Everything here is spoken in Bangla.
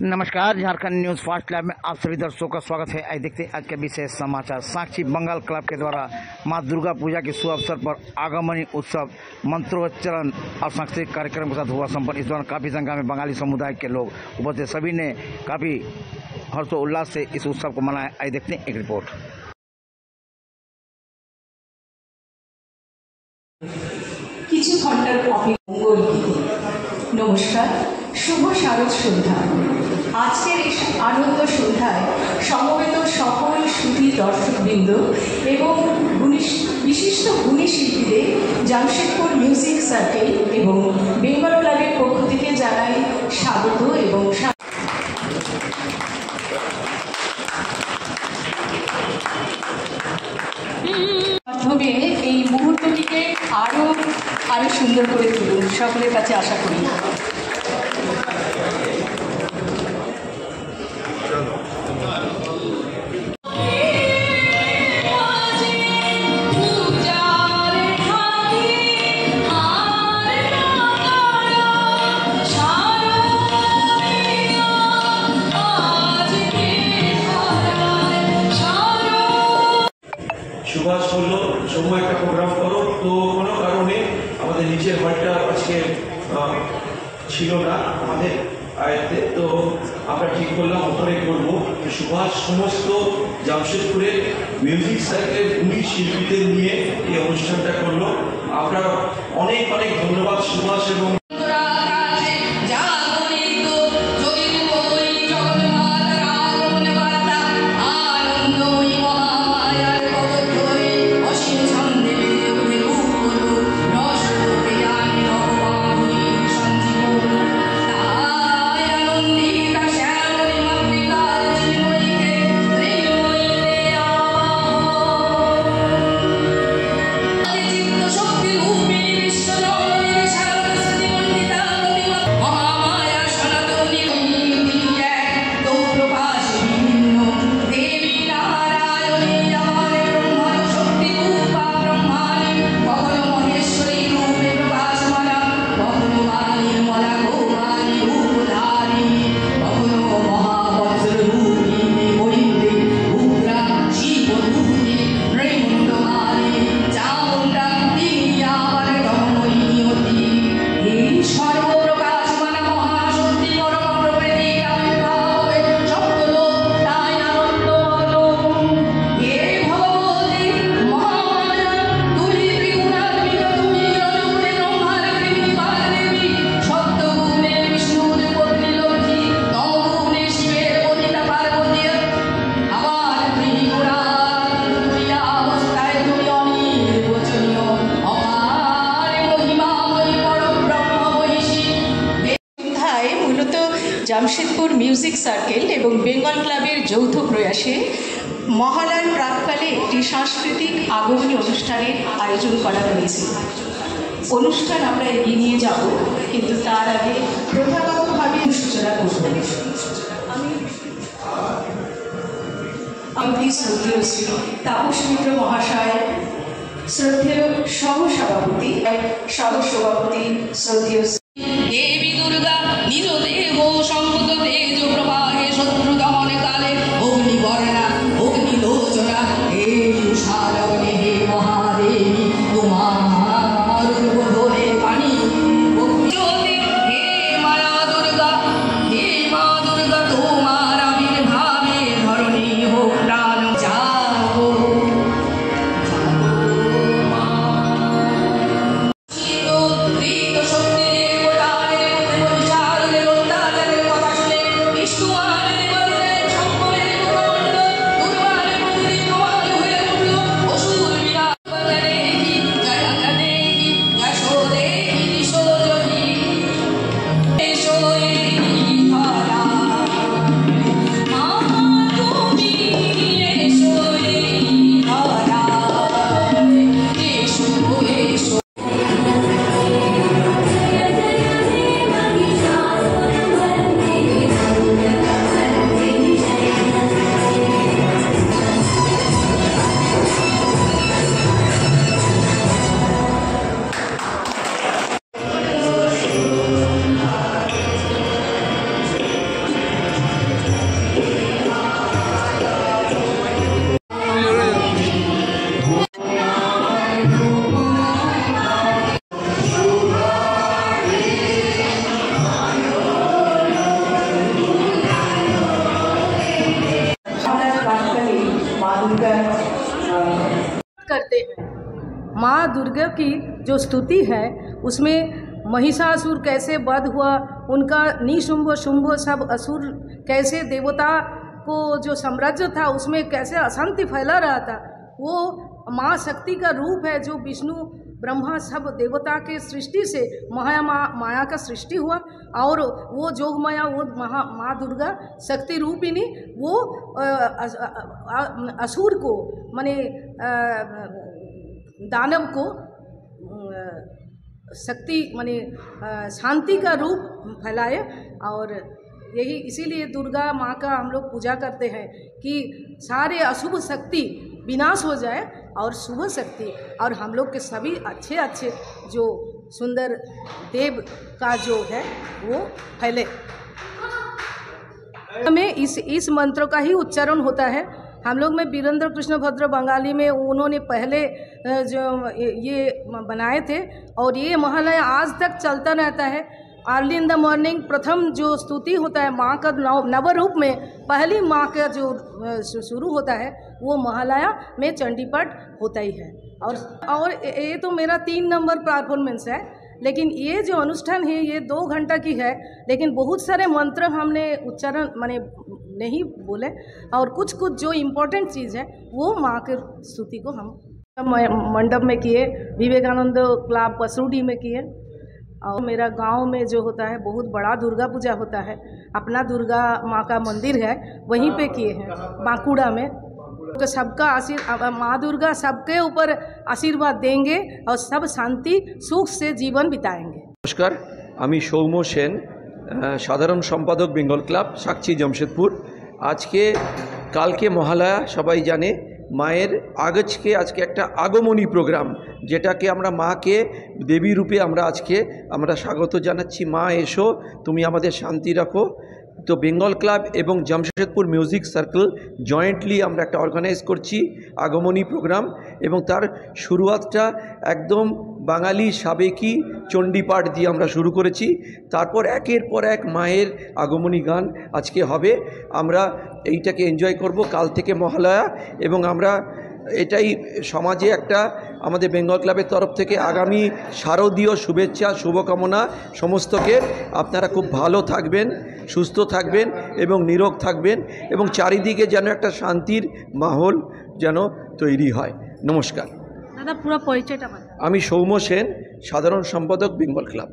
नमस्कार, झारखंड न्यूज़ फास्ट लाइव में आप सभी दर्शकों का स्वागत है। आज देखते हैं आज के विशेष समाचार। साक्षी बंगाल क्लब के द्वारा मां दुर्गा पूजा के शुभ अवसर पर आगमनी उत्सव मंत्रोच्चारण और सांस्कृतिक कार्यक्रम के साथ हुआ संपन्न। इस दौरान काफ़ी संख्या में बंगाली समुदाय के लोग उपस्थित, सभी ने काफ़ी हर्षोल्लास से इस उत्सव को मनाया। आज देखते हैं एक रिपोर्ट। नमस्कार, शुभ शारद सन्ध्या। आजकेर आनंद सन्ध्याय समवेत सकल श्रुति दर्शकबृंद एवं विशिष्ट गुणी शिल्पीদের জামশেদপুর মিউজিক সার্কেল এবং বেঙ্গল ক্লাবের পক্ষ থেকে জানাই স্বাগত এবং মাধ্যমে এই মুহূর্তটিকে আরো সুন্দর করে তুলুন, সকলের কাছে আশা করি। সুভাষ বললো সময় একটা প্রোগ্রাম করো, তো কোনো কারণে আমাদের নিচের হলটা আজকে ছিল না আমাদের আয়ত্তে, তো আমরা ঠিক করলাম ওখানে করবো। সুভাষ সমস্ত জামশেদপুরের মিউজিক সার্কেল গুণী শিল্পীদের নিয়ে এই অনুষ্ঠানটা করলো। আমরা অনেক অনেক ধন্যবাদ সুভাষ এবং জামশেদপুর মিউজিক সার্কেল এবং বেঙ্গল ক্লাবের যৌথ প্রয়াসে মহালয়ার প্রাক্কালে একটি সাংস্কৃতিক আগমনী অনুষ্ঠানের আয়োজন করা হয়েছে। অনুষ্ঠান আমরা এগিয়ে নিয়ে যাব, কিন্তু তার আগে প্রথাগতভাবে সূচনা করব। আমি শ্রদ্ধেয় শ্রী তাপস মিত্র মহাশয়, শ্রদ্ধেয় সহসভাপতি সহসভাপতি শ্রদ্ধেয় দেবী দুর্গা নিজ দেহ সম্পদ তেজ প্রবাহে শত্রু দমন কালে অগ্নিবর্ণা অগ্নিলোচনা হে উষালগ্নে হে মহাদেবী তোমার রূপ ধরে পানি জ্যোতি হে মায়া দুর্গা হে মা দুর্গা তোমার আবির্ভাবে ধরণী হোক প্রাণ জাগো শক্তি दुर्गा की जो स्तुति है उसमें महिषासुर कैसे वध हुआ, उनका निशुंभ शुंभ सब असुर कैसे देवता को जो साम्राज्य था उसमें कैसे अशांति फैला रहा था, वो माँ शक्ति का रूप है। जो विष्णु ब्रह्मा सब देवता के सृष्टि से माया का सृष्टि हुआ और वो जोग माया वो माँ दुर्गा शक्ति रूपिणी वो असुर को माने दानव को शक्ति माने शांति का रूप फैलाए। और यही इसीलिए दुर्गा माँ का हम लोग पूजा करते हैं कि सारे अशुभ शक्ति विनाश हो जाए और शुभ शक्ति और हम लोग के सभी अच्छे अच्छे जो सुंदर देव का जो है वो फैले। हमें इस मंत्र का ही उच्चारण होता है। हम लोग में वीरेंद्र कृष्ण भद्र बंगाली में उन्होंने पहले जो ये बनाए थे और ये महालय आज तक चलता रहता है। अर्ली इन द मॉर्निंग प्रथम जो स्तुति होता है माँ का नव रूप में पहली माँ का जो शुरू होता है वो महालया में चंडी पाठ होता ही है। और ये तो मेरा 3 नंबर परफॉर्मेंस है, लेकिन ये जो अनुष्ठान है ये 2 घंटा की है, लेकिन बहुत सारे मंत्र हमने उच्चारण माने नहीं बोले और कुछ जो इम्पोर्टेंट चीज़ है वो माँ के स्तुति को हम मंडप में किए, विवेकानंद क्लब पसरूडी में किए और मेरा गांव में जो होता है बहुत बड़ा दुर्गा पूजा होता है, अपना दुर्गा माँ का मंदिर है वहीं पे किए हैं बांकुड़ा में। तो सबका माँ दुर्गा सबके ऊपर आशीर्वाद देंगे और सब शांति सुख से जीवन बिताएंगे। नमस्कार, আমি সৌম্য সেন, সাধারণ সম্পাদক বেঙ্গল ক্লাব সাকচি জামশেদপুর। আজকে কালকে মহালয়া সবাই জানে, মায়ের আজকে একটা আগমনী প্রোগ্রাম যেটাকে আমরা মাকে দেবী রূপে আমরা স্বাগত জানাচ্ছি। মা এসো, তুমি আমাদের শান্তি রাখো। তো বেঙ্গল ক্লাব এবং জামশেদপুর মিউজিক সার্কেল জয়েন্টলি আমরা একটা অর্গানাইজ করছি আগমনী প্রোগ্রাম এবং তার শুরুয়াতটা একদম বাঙালি সাবেকি চণ্ডীপাঠ দিয়ে আমরা শুরু করেছি। তারপর একের পর এক মায়ের আগমনী গান আজকে হবে। আমরা এইটাকে এনজয় করব কাল থেকে মহালয়া এবং আমরা এটাই সমাজে একটা আমাদের বেঙ্গল ক্লাবের তরফ থেকে আগামী শারদীয় শুভেচ্ছা শুভকামনা সমস্তকে। আপনারা খুব ভালো থাকবেন, সুস্থ থাকবেন এবং নিরোগ থাকবেন এবং চারিদিকে যেন একটা শান্তির মাহল যেন তৈরি হয়। নমস্কার। দাদা পুরো পরিচয়টা আমি সৌম্য সেন, সাধারণ সম্পাদক বেঙ্গল ক্লাব।